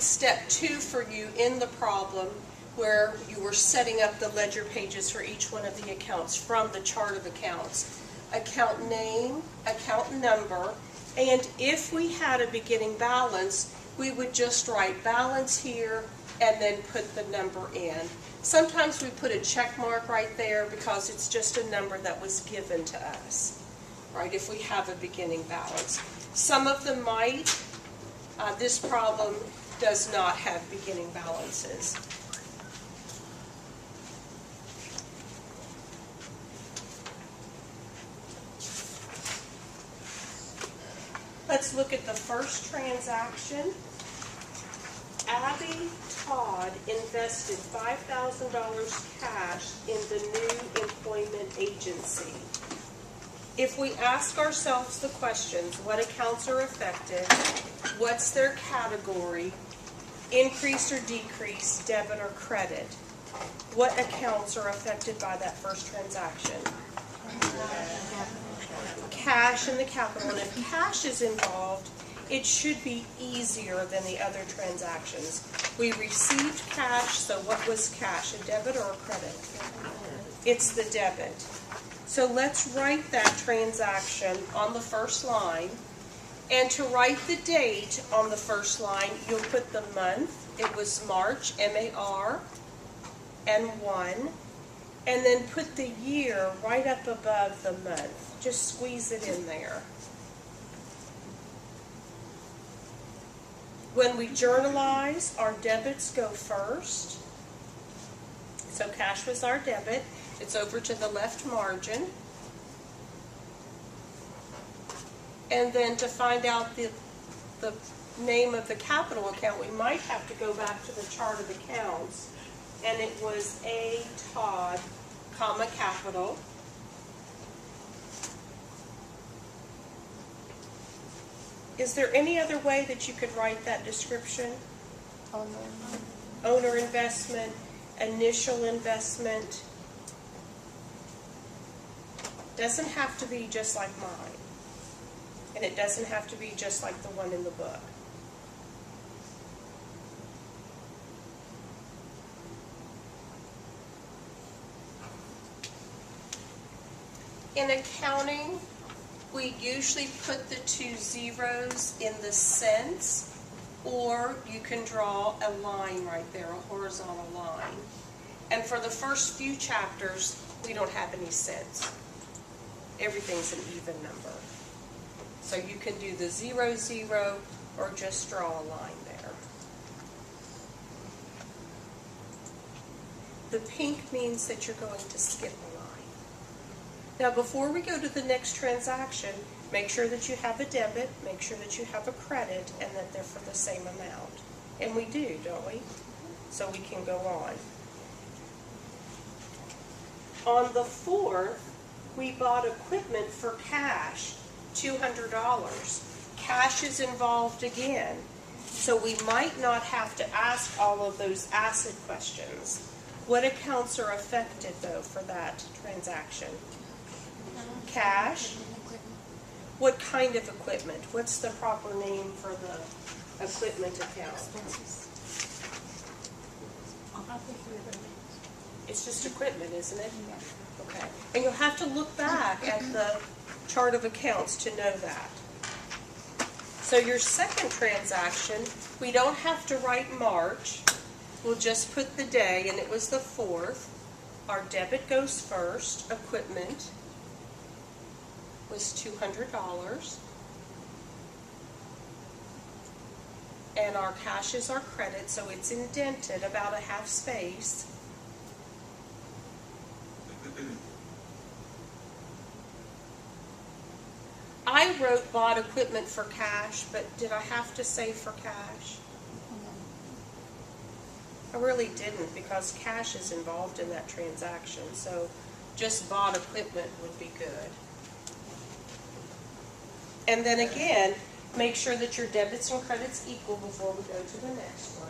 step 2 for you in the problem where you were setting up the ledger pages for each one of the accounts from the chart of accounts. Account name, account number, and if we had a beginning balance, we would just write balance here and then put the number in. Sometimes we put a check mark right there because it's just a number that was given to us, right, if we have a beginning balance. Some of them might. This problem does not have beginning balances. Let's look at the first transaction. Abby Todd invested $5,000 cash in the new employment agency. If we ask ourselves the questions, what accounts are affected, what's their category, increase or decrease, debit or credit, what accounts are affected by that first transaction? Cash and the capital. And if cash is involved, it should be easier than the other transactions. We received cash, so what was cash, a debit or a credit? It's the debit. So let's write that transaction on the first line. And to write the date on the first line, you'll put the month. It was March, M-A-R, and 1. And then put the year right up above the month. Just squeeze it in there. When we journalize, our debits go first. So cash was our debit. It's over to the left margin. And then to find out the name of the capital account, we might have to go back to the chart of accounts. And it was A. Todd, comma, capital. Is there any other way that you could write that description? Owner investment, initial investment. Doesn't have to be just like mine. And it doesn't have to be just like the one in the book. In accounting, we usually put the 2 zeros in the cents, or you can draw a line right there, a horizontal line. And for the first few chapters, we don't have any cents. Everything's an even number. So you can do the 0, 0, or just draw a line there. The pink means that you're going to skip a line. Now, before we go to the next transaction, make sure that you have a debit, make sure that you have a credit, and that they're for the same amount. And we do, don't we? So we can go on. On the 4th, we bought equipment for cash, $200. Cash is involved again. So we might not have to ask all of those ACID questions. What accounts are affected, though, for that transaction? Cash. What kind of equipment? What's the proper name for the equipment account? It's just equipment, isn't it? Okay. And you'll have to look back at the chart of accounts to know that. So your second transaction, we don't have to write March. We'll just put the day, and it was the 4th. Our debit goes first. Equipment was $200. And our cash is our credit, so it's indented about a half space. I wrote bought equipment for cash, but did I have to say for cash? I really didn't, because cash is involved in that transaction, so just bought equipment would be good. And then again, make sure that your debits and credits equal before we go to the next one.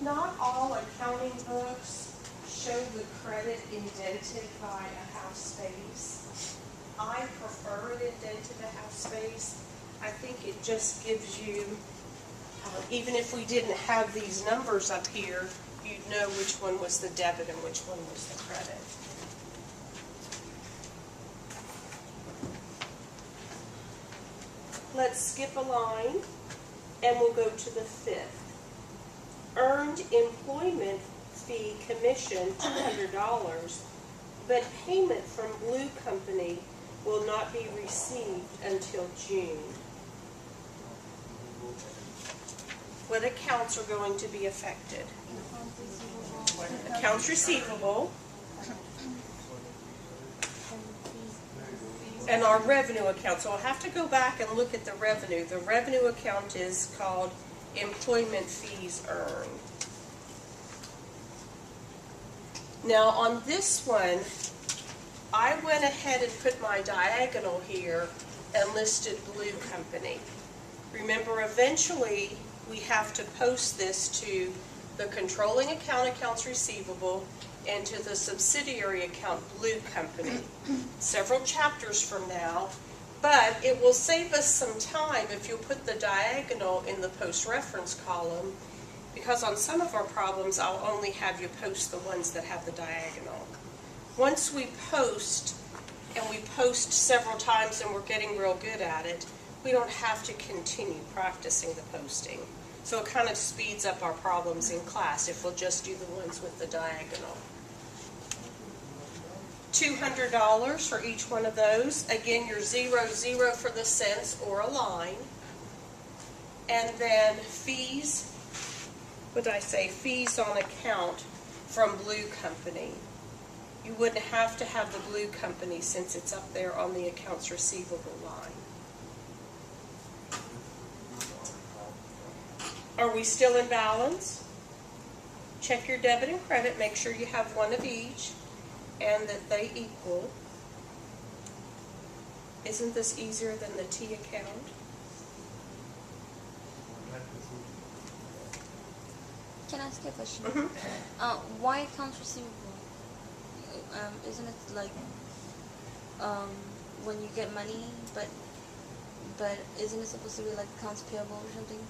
Not all accounting books show the credit indented by a half space. I prefer it indented a half space. I think it just gives you, even if we didn't have these numbers up here, you'd know which one was the debit and which one was the credit. Let's skip a line and we'll go to the 5th. Earned employment fee commission $200, but payment from Blue Company will not be received until June. What accounts are going to be affected? Accounts receivable and our revenue account. So I'll have to go back and look at the revenue. The revenue account is called employment fees earned. Now on this one, I went ahead and put my diagonal here and listed Blue Company. Remember, eventually we have to post this to the controlling account, accounts receivable, and to the subsidiary account, Blue Company, several chapters from now. But it will save us some time if you put the diagonal in the post-reference column, because on some of our problems, I'll only have you post the ones that have the diagonal. Once we post, and we post several times and we're getting real good at it, we don't have to continue practicing the posting. So it kind of speeds up our problems in class if we'll just do the ones with the diagonal. $200 for each one of those. Again, your 0, 0 for the cents or a line. And then fees, what did I say? Fees on account from Blue Company. You wouldn't have to have the Blue Company since it's up there on the accounts receivable line. Are we still in balance? Check your debit and credit. Make sure you have one of each and that they equal. Isn't this easier than the T account? Can I ask you a question? Mm-hmm. Why accounts receivable? Isn't it like when you get money, but isn't it supposed to be like accounts payable or something?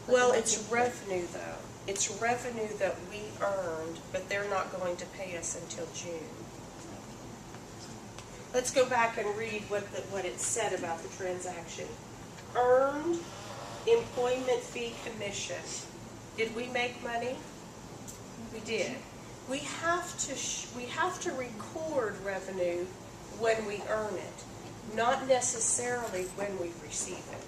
Like Well, it's revenue though. It's revenue that we earned, but they're not going to pay us until June. Let's go back and read what it said about the transaction. Earned employment fee commission. Did we make money? We did. We have to record revenue when we earn it, not necessarily when we receive it.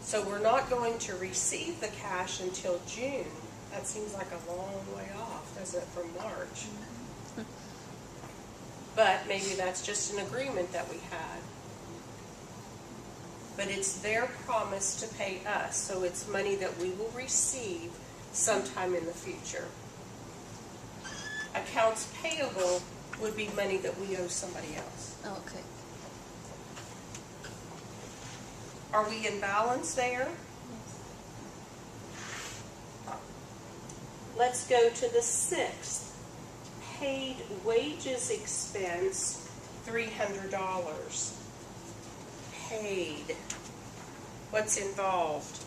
So we're not going to receive the cash until June. That seems like a long way off, doesn't it, from March? But maybe that's just an agreement that we had. But it's their promise to pay us, so it's money that we will receive sometime in the future. Accounts payable would be money that we owe somebody else. Okay. Are we in balance there? Let's go to the 6th. Paid wages expense, $300. Paid. What's involved?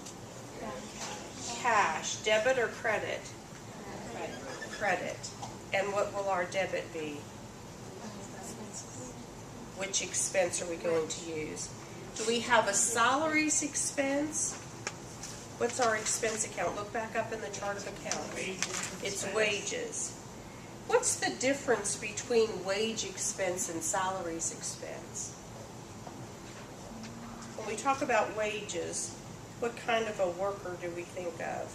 Cash. Debit or credit? Credit. And what will our debit be? Which expense are we going to use? Do we have a salaries expense? What's our expense account? Look back up in the chart of accounts. It's wages. What's the difference between wage expense and salaries expense? When we talk about wages, what kind of a worker do we think of?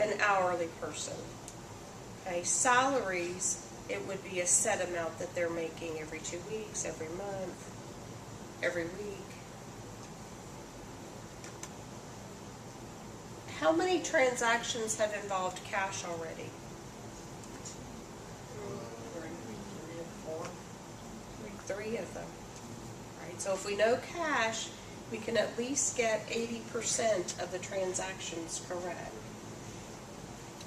An hourly person. Okay, salaries, it would be a set amount that they're making every 2 weeks, every month, every week. How many transactions have involved cash already? 3 of them. Right? So if we know cash, we can at least get 80% of the transactions correct.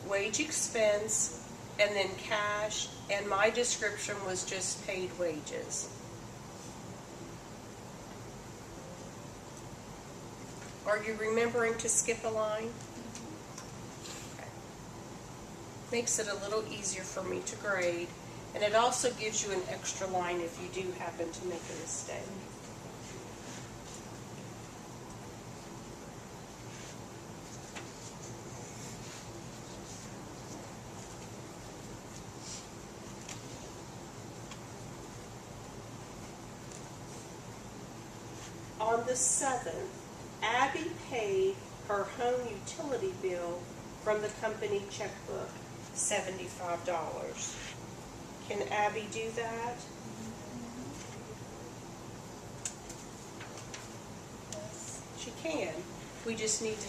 wage expense, and then cash, and my description was just paid wages. Are you remembering to skip a line? Okay. Makes it a little easier for me to grade, and it also gives you an extra line if you do happen to make a mistake. On the 7th, Abby paid her home utility bill from the company checkbook, $75. Can Abby do that? Yes, she can. We just need to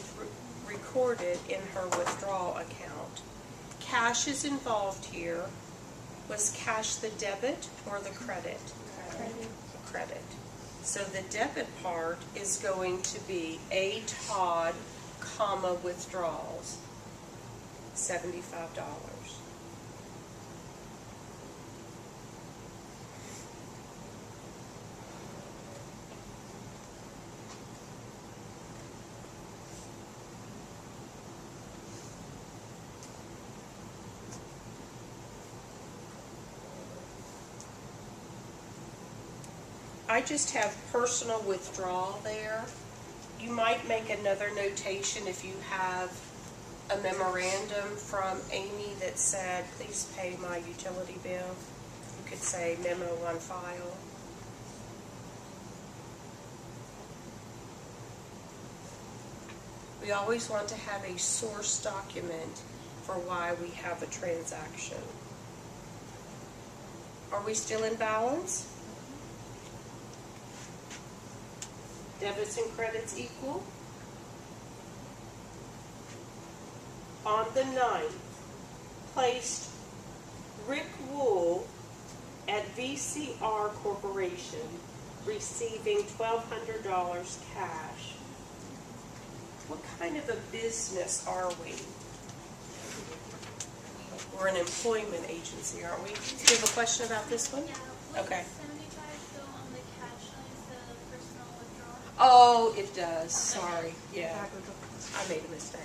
record it in her withdrawal account. Cash is involved here. Was cash the debit or the credit? Credit. Credit. So the debit part is going to be A. Todd, comma, withdrawals, $75. I just have personal withdrawal there. You might make another notation if you have a memorandum from Amy that said, please pay my utility bill. You could say memo on file. We always want to have a source document for why we have a transaction. Are we still in balance? Debits and credits equal. On the 9th, placed Rick Wool at VCR Corporation, receiving $1,200 cash. What kind of a business are we? We're an employment agency, aren't we? Do you have a question about this one? Yeah. Okay. 75 still on the cash line instead of personal withdrawal? Oh, it does. Sorry. Yeah. I made a mistake.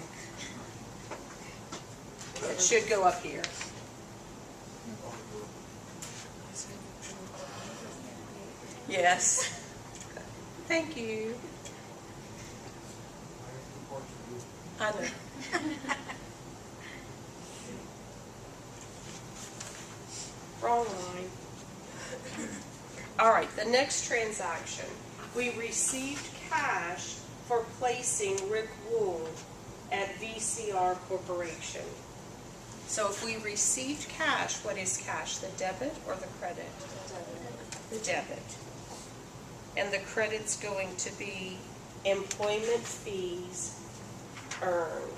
It should go up here. Yes. Thank you. I know. Wrong line. All right, the next transaction. We received cash for placing Rick Wool at VCR Corporation. So if we received cash, what is cash? The debit or the credit? The debit. And the credit's going to be employment fees earned.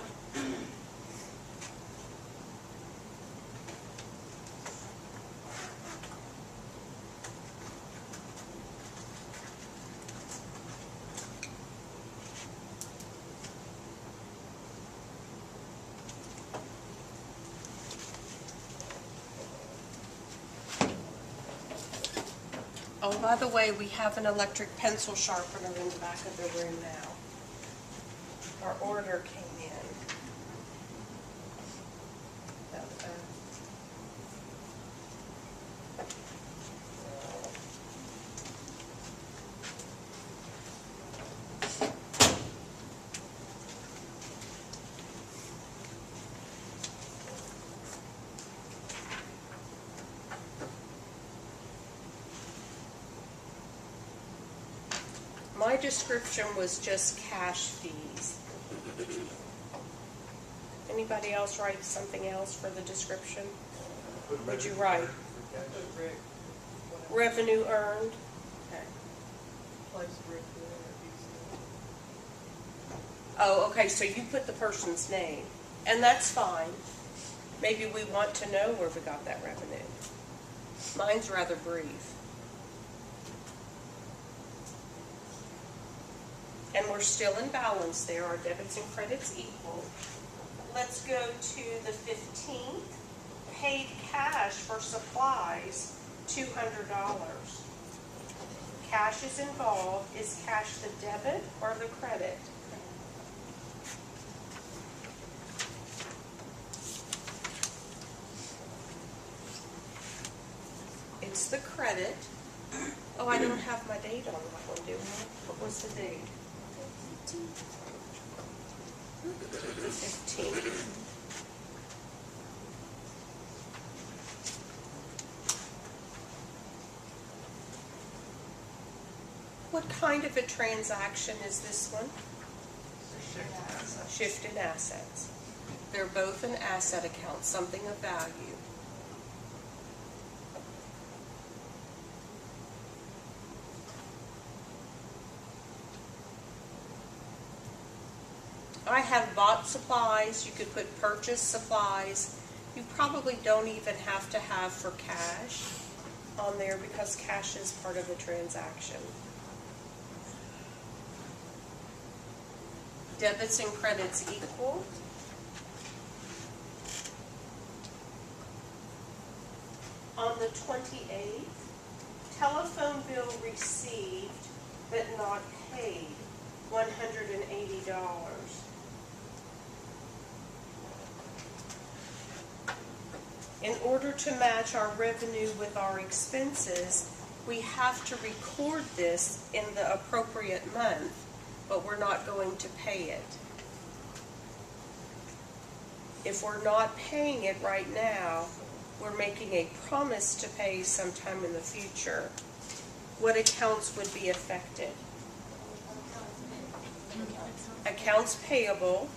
Oh, by the way, we have an electric pencil sharpener in the back of the room now. Our order came in. My description was just cash fees. Anybody else write something else for the description? Would you write? Revenue earned. Okay. Oh, okay, so you put the person's name, and that's fine. Maybe we want to know where we got that revenue. Mine's rather brief. And we're still in balance there. Our debits and credits equal. let's go to the 15th. Paid cash for supplies, $200. Cash is involved. Is cash the debit or the credit? It's the credit. Oh, I don't have my date on that one, do I? What was the date? The 15th. What kind of a transaction is this one? Shifted assets. They're both an asset account, something of value. I have bought supplies. You could put purchase supplies. You probably don't even have to have for cash on there because cash is part of the transaction. Debits and credits equal. On the 28th, telephone bill received but not paid, $180. In order to match our revenue with our expenses, we have to record this in the appropriate month, but we're not going to pay it. If we're not paying it right now, we're making a promise to pay sometime in the future. What accounts would be affected? Accounts payable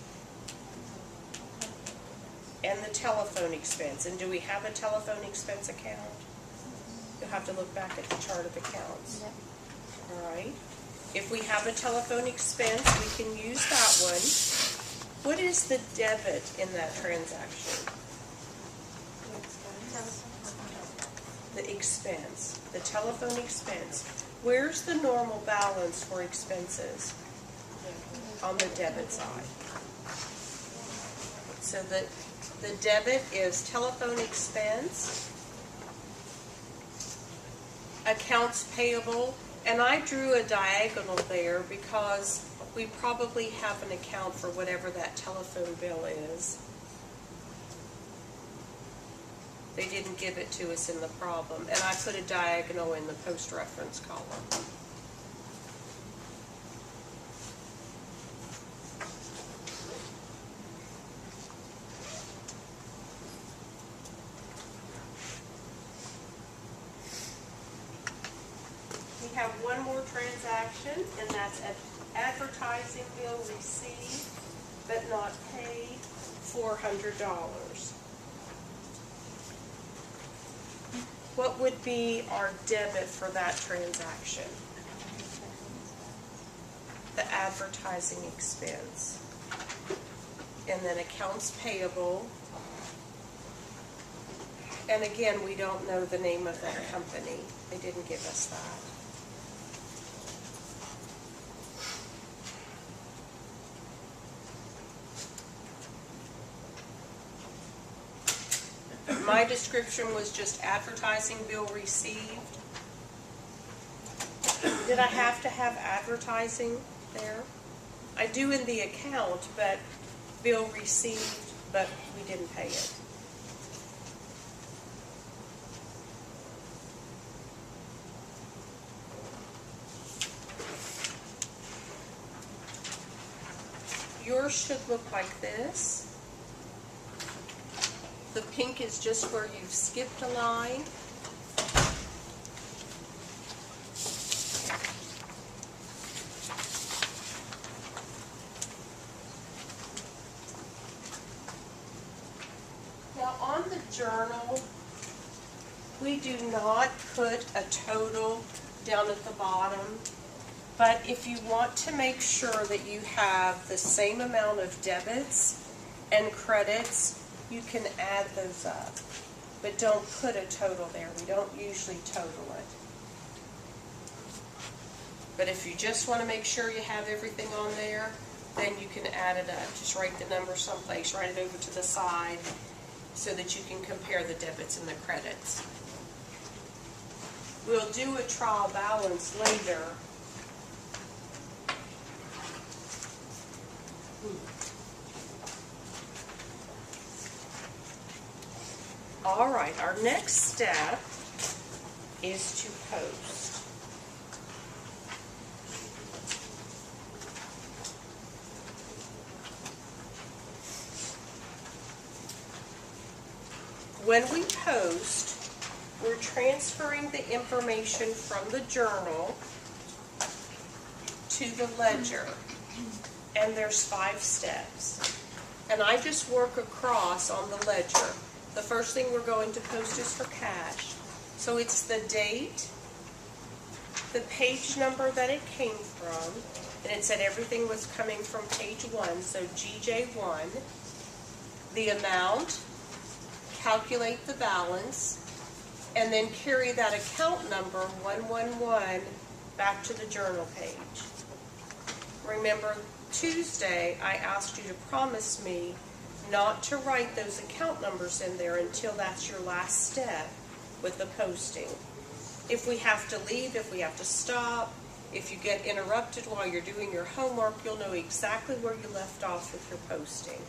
and the telephone expense. And do we have a telephone expense account? You'll have to look back at the chart of accounts. Yep. All right. If we have a telephone expense, we can use that one. What is the debit in that transaction? The expense, the telephone expense. Where's the normal balance for expenses? On the debit side. So the debit is telephone expense, accounts payable, and I drew a diagonal there because we probably have an account for whatever that telephone bill is. They didn't give it to us in the problem, and I put a diagonal in the post-reference column. We have one more transaction, and that's an advertising bill received but not paid, $400. What would be our debit for that transaction? The advertising expense. And then accounts payable. And again, we don't know the name of that company. They didn't give us that. My description was just advertising bill received. Did I have to have advertising there? I do in the account, but bill received, but we didn't pay it. Yours should look like this. The pink is just where you've skipped a line. Now on the journal, we do not put a total down at the bottom, but if you want to make sure that you have the same amount of debits and credits, you can add those up, but don't put a total there. We don't usually total it. But if you just want to make sure you have everything on there, then you can add add it up. Just write the number someplace, write it over to the side so that you can compare the debits and the credits. We'll do a trial balance later. All right, our next step is to post. When we post, we're transferring the information from the journal to the ledger, and there's 5 steps. And I just work across on the ledger. The first thing we're going to post is for cash. So it's the date, the page number that it came from, and it said everything was coming from page 1, so GJ1, the amount, calculate the balance, and then carry that account number 111 back to the journal page. Remember, Tuesday I asked you to promise me not to write those account numbers in there until that's your last step with the posting. If we have to leave, if we have to stop, if you get interrupted while you're doing your homework, you'll know exactly where you left off with your posting.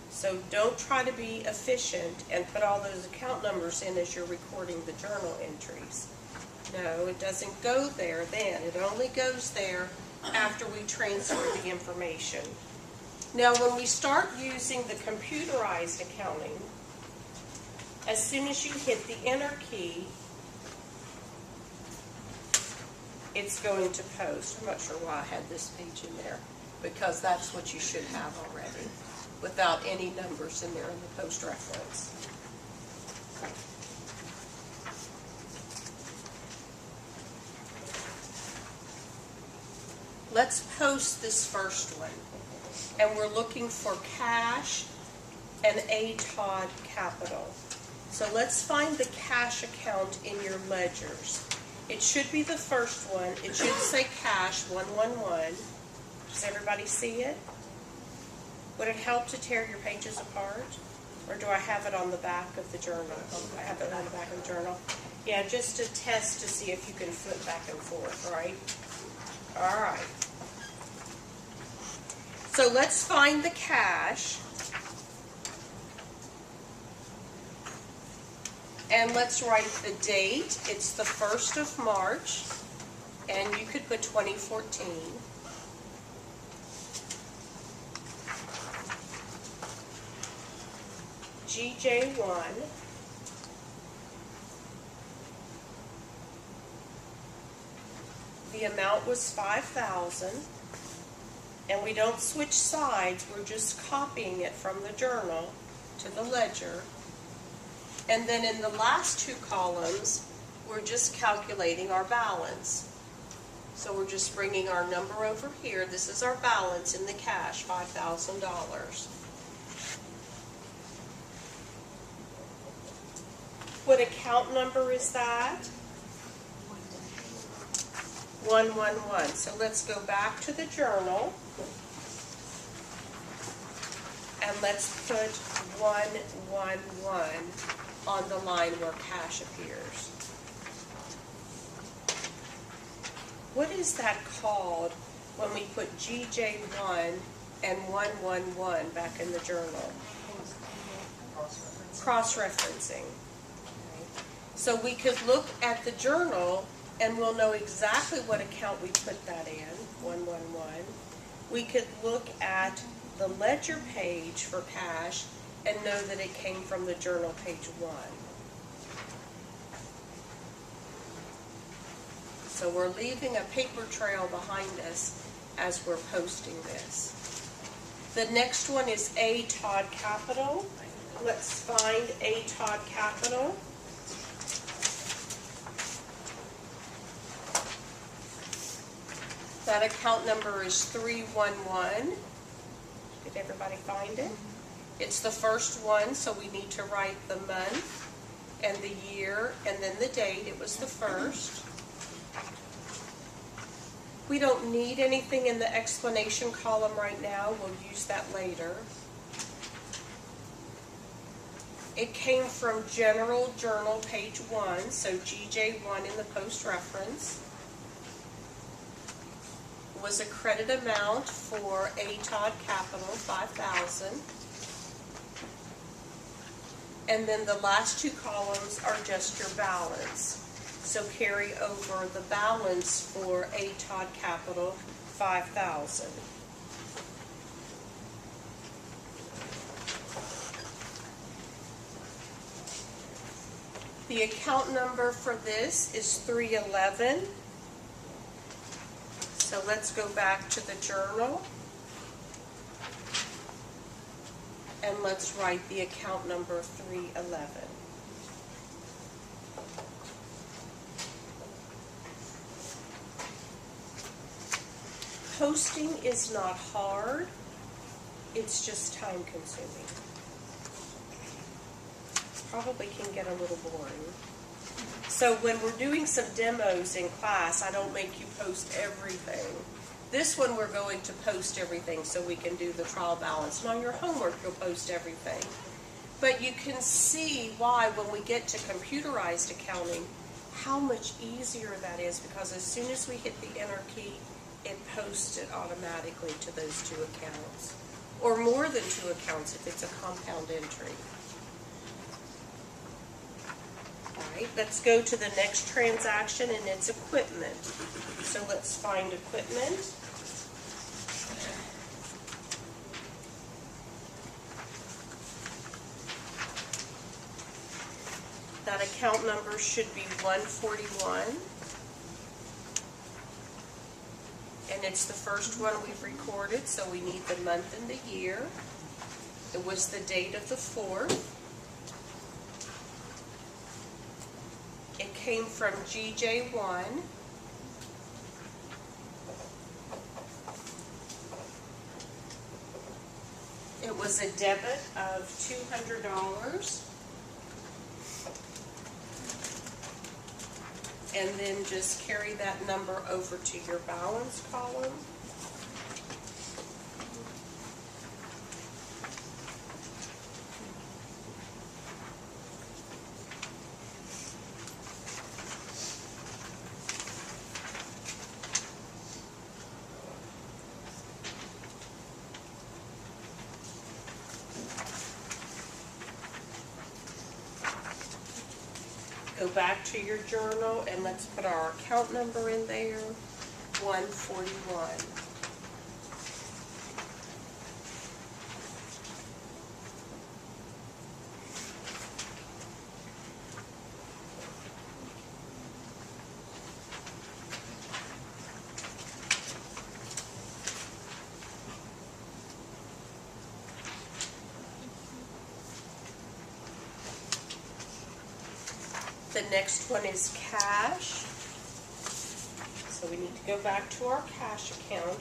So don't try to be efficient and put all those account numbers in as you're recording the journal entries. No, it doesn't go there then. It only goes there after we transfer the information. Now, when we start using the computerized accounting, as soon as you hit the enter key, it's going to post. I'm not sure why I had this page in there, because that's what you should have already, without any numbers in there in the post reference. Let's post this first one. And we're looking for cash and ATOD capital. So let's find the cash account in your ledgers. It should be the first one. It should say cash 111. Does everybody see it? Would it help to tear your pages apart? Or do I have it on the back of the journal? I have it on the back of the journal. Yeah, just to test to see if you can flip back and forth, right? All right. So let's find the cash. And let's write the date. It's the 1st of March. And you could put 2014. GJ1. The amount was $5,000. And we don't switch sides, we're just copying it from the journal to the ledger. And then in the last 2 columns, we're just calculating our balance. So we're just bringing our number over here. This is our balance in the cash, $5,000. What account number is that? 111. So let's go back to the journal. And let's put 111 on the line where cash appears. What is that called when we put GJ1 and 111 back in the journal? Cross-referencing. So we could look at the journal and we'll know exactly what account we put that in, 111. We could look at the ledger page for cash and know that it came from the journal page 1. So we're leaving a paper trail behind us as we're posting this. The next one is ATOD capital. Let's find ATOD capital. That account number is 311. Did everybody find it? It's the first one, so we need to write the month and the year and then the date. It was the first. We don't need anything in the explanation column right now. We'll use that later. It came from General Journal, page 1, so GJ1 in the post reference. Was a credit amount for ATOD Capital, $5,000. And then the last two columns are just your balance. So carry over the balance for ATOD Capital, $5,000. The account number for this is 311. So let's go back to the journal. And let's write the account number 311. Posting is not hard, it's just time consuming. Probably can get a little boring. So when we're doing some demos in class, I don't make you post everything. This one we're going to post everything so we can do the trial balance. And on your homework you'll post everything. But you can see why when we get to computerized accounting, how much easier that is, because as soon as we hit the enter key, it posts it automatically to those two accounts. Or more than two accounts if it's a compound entry. Alright, let's go to the next transaction, and it's equipment. So let's find equipment. That account number should be 141. And it's the first one we've recorded, so we need the month and the year. It was the date of the 4th. It came from GJ1. It was a debit of $200. And then just carry that number over to your balance column. Go back to your journal and let's put our account number in there, 141. The next one is cash. So we need to go back to our cash account.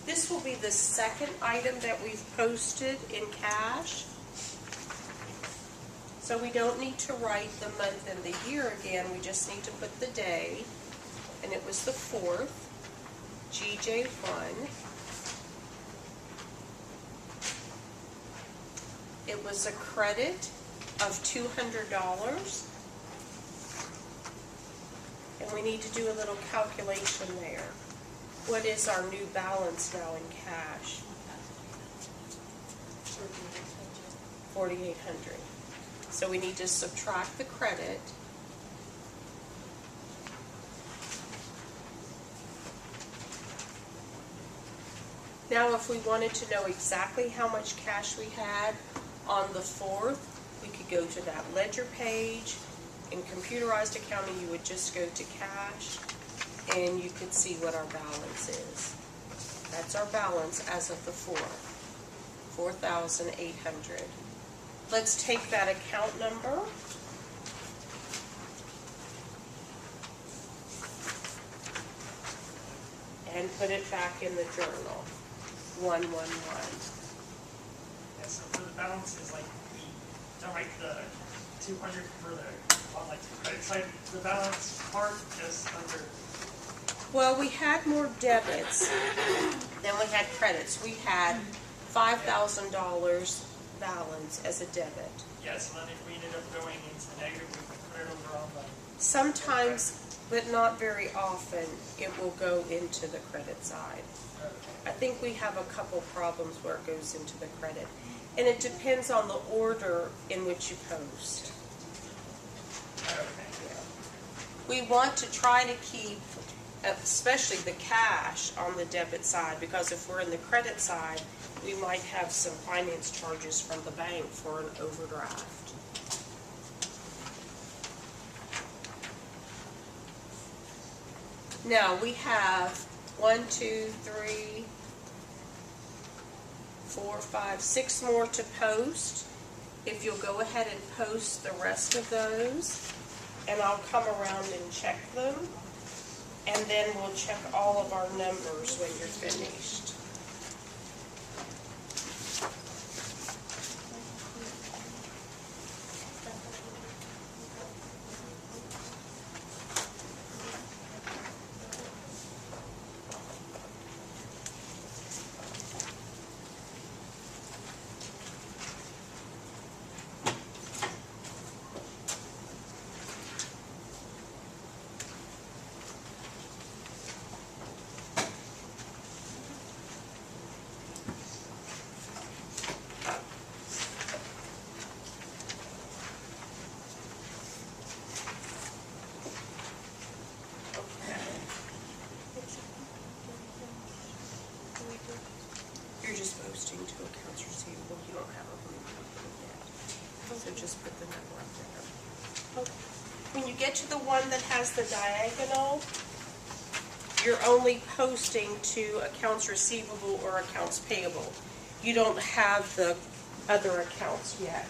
This will be the second item that we've posted in cash. So we don't need to write the month and the year again, we just need to put the day. And it was the 4th, GJ1. It was a credit of $200. And we need to do a little calculation there. What is our new balance now in cash? $4,800. So we need to subtract the credit. Now if we wanted to know exactly how much cash we had on the 4th, we could go to that ledger page. In computerized accounting, you would just go to cash, and you could see what our balance is. That's our balance as of the 4th, $4,800. Let's take that account number. And put it back in the journal, 111. Yeah, so for the balance is like, we don't write the 200 for the, on like the credit side, the balance part just under Well, we had more debits than we had credits. We had $5,000 balance as a debit. Yes, and then if we ended up going into negative, we could put it over on the, Sometimes, but not very often, it will go into the credit side. I think we have a couple problems where it goes into the credit. And it depends on the order in which you post. okay. We want to try to keep, especially the cash, on the debit side, because if we're in the credit side, we might have some finance charges from the bank for an overdraft. Now, we have 1, 2, 3, 4, 5, 6 more to post. If you'll go ahead and post the rest of those, and I'll come around and check them, and then we'll check all of our numbers when you're finished. You're just posting to accounts receivable. You don't have a home company yet. So just put the number up there. Okay. When you get to the one that has the diagonal, you're only posting to accounts receivable or accounts payable. You don't have the other accounts yet.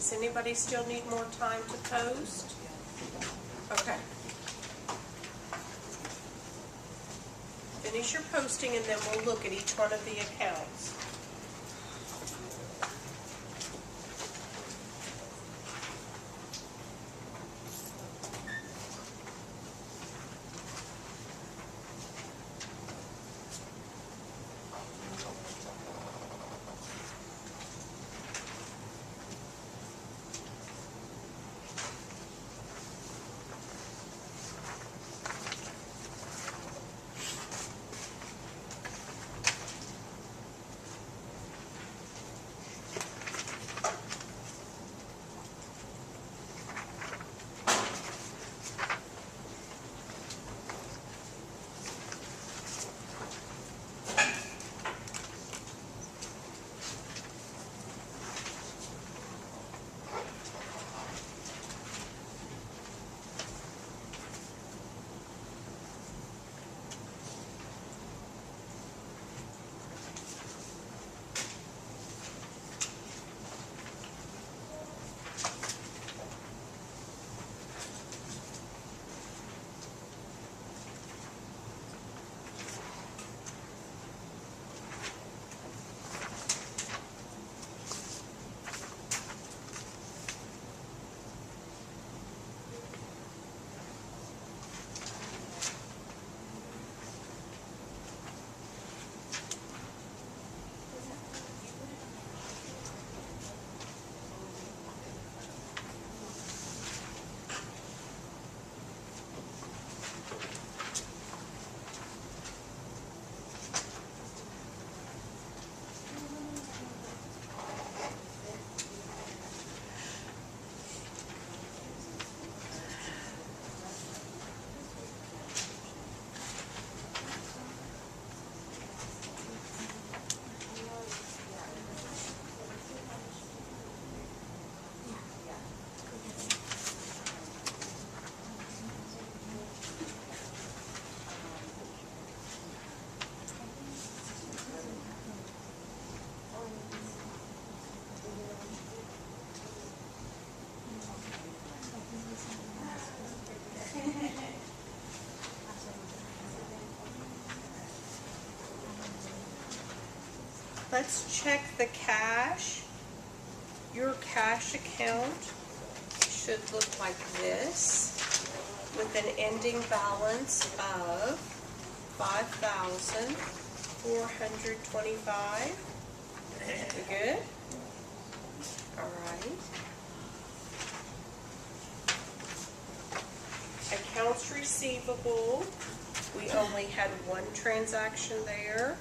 Does anybody still need more time to post? Okay. Finish your posting and then we'll look at each one of the accounts. let's check the cash. Your cash account should look like this, with an ending balance of $5,425. We good? All right. Accounts receivable, we only had one transaction there,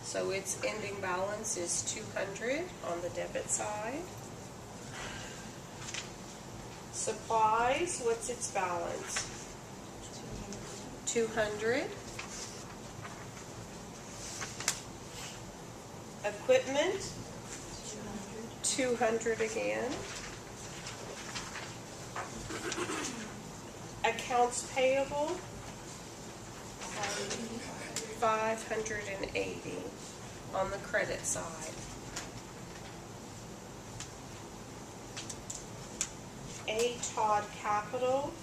so its ending balance is 200 on the debit side. Supplies, what's its balance? 200. Equipment, 200 again. Accounts payable, 580 on the credit side. A. Todd Capital,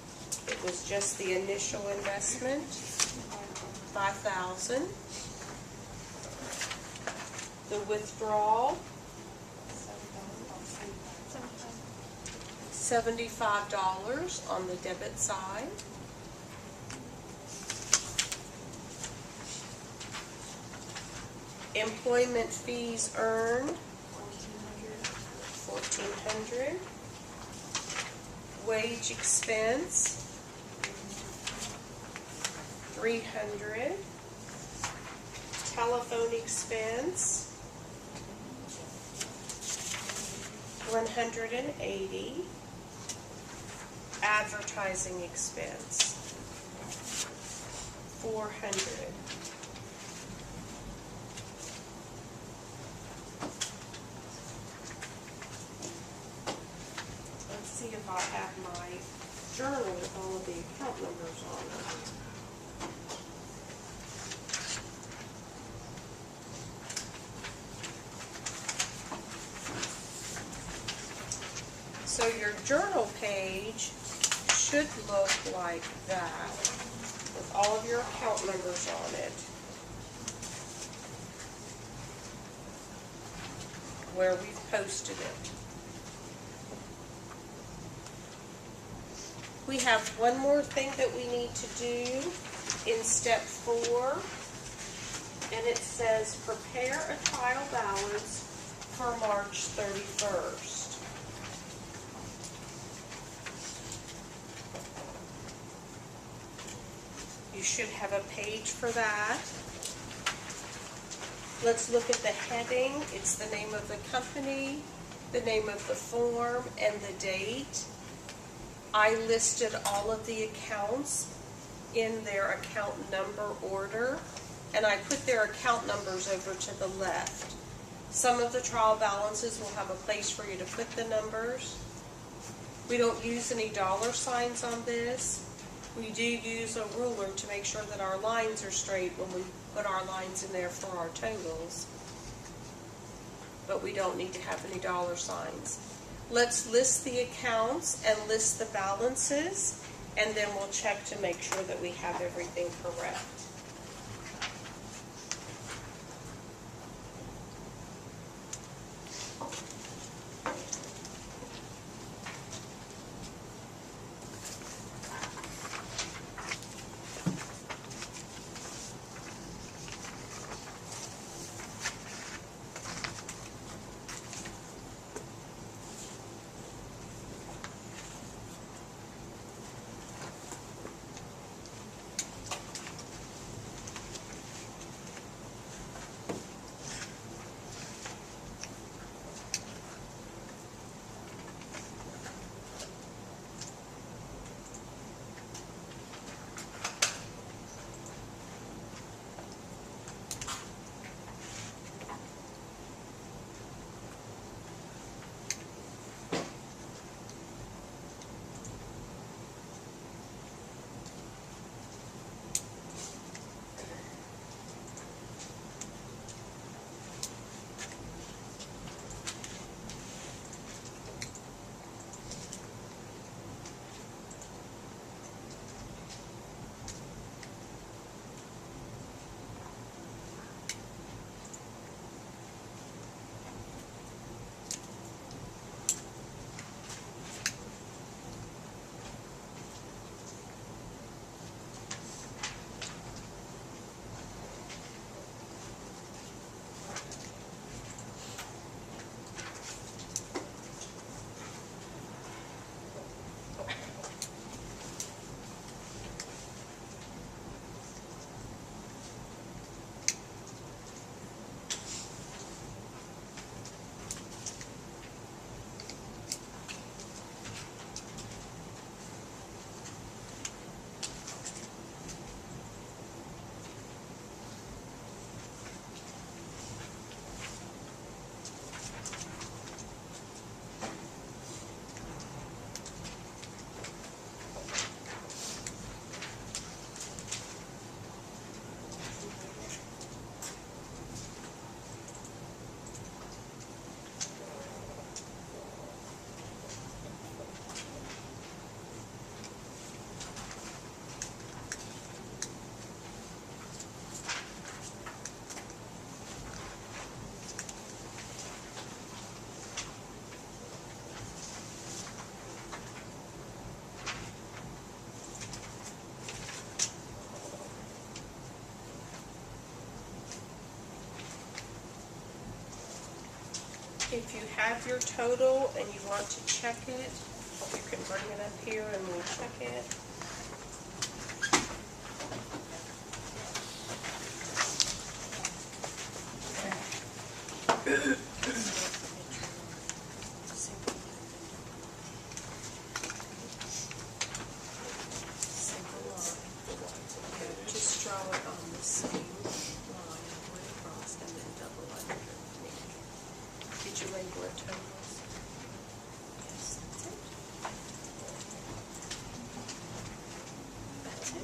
it was just the initial investment, 5,000. The withdrawal, $75 on the debit side. Employment fees earned, 1,400. Wage expense, 300. Telephone expense, 180. Advertising expense, 400. Let's see if I have my journal with all of the account numbers on it. So your journal page should look like that, with all of your account numbers on it, where we've posted it. We have one more thing that we need to do in step 4, and it says prepare a trial balance for March 31st. You should have a page for that. Let's look at the heading. It's the name of the company, the name of the form, and the date. I listed all of the accounts in their account number order, and I put their account numbers over to the left. Some of the trial balances will have a place for you to put the numbers. We don't use any dollar signs on this. We do use a ruler to make sure that our lines are straight when we put our lines in there for our totals. But we don't need to have any dollar signs. Let's list the accounts and list the balances, and then we'll check to make sure that we have everything correct. If you have your total and you want to check it, you can bring it up here and we'll check it. Just draw it on the same line, right across, and then double underneath. Did you label it totals? Yes, that's it. That's it.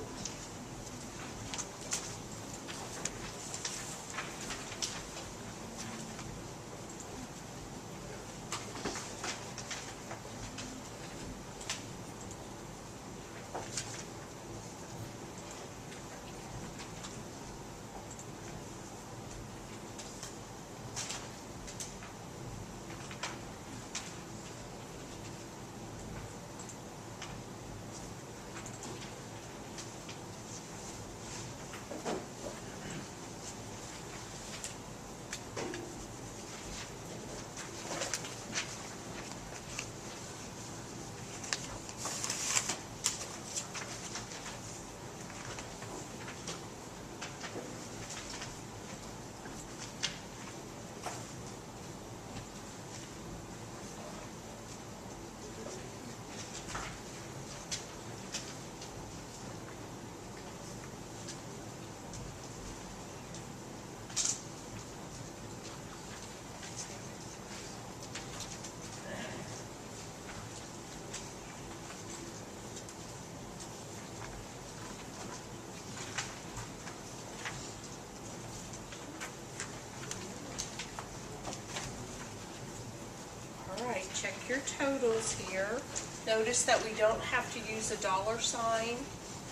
Check your totals here. Notice that we don't have to use a dollar sign,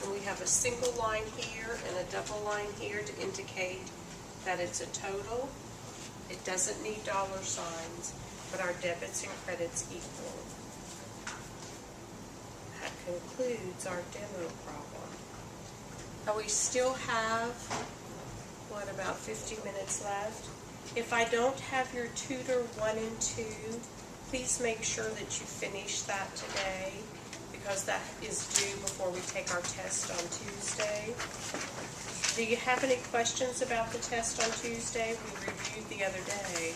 and we have a single line here and a double line here to indicate that it's a total. It doesn't need dollar signs, but our debits and credits equal. That concludes our demo problem. Now we still have, what, about 50 minutes left? If I don't have your tutor 1 and 2, please make sure that you finish that today, because that is due before we take our test on Tuesday. Do you have any questions about the test on Tuesday? We reviewed the other day,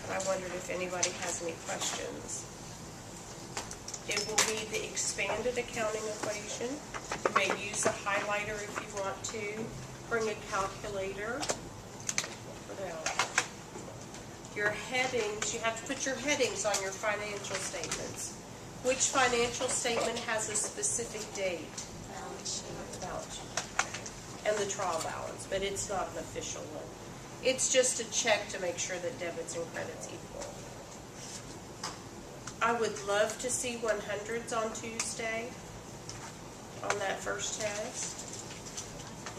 and I wondered if anybody has any questions. It will be the expanded accounting equation. You may use a highlighter if you want to. Bring a calculator. Put out. Your headings, you have to put your headings on your financial statements. Which financial statement has a specific date? Balance sheet. And the trial balance, but it's not an official one. It's just a check to make sure that debits and credits equal. I would love to see 100s on Tuesday on that first test.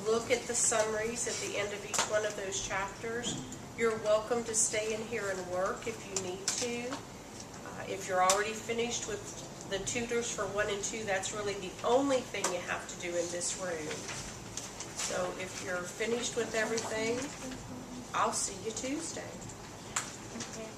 Look at the summaries at the end of each one of those chapters. You're welcome to stay in here and work if you need to. If you're already finished with the tutors for 1 and 2, that's really the only thing you have to do in this room. So if you're finished with everything, I'll see you Tuesday. Okay.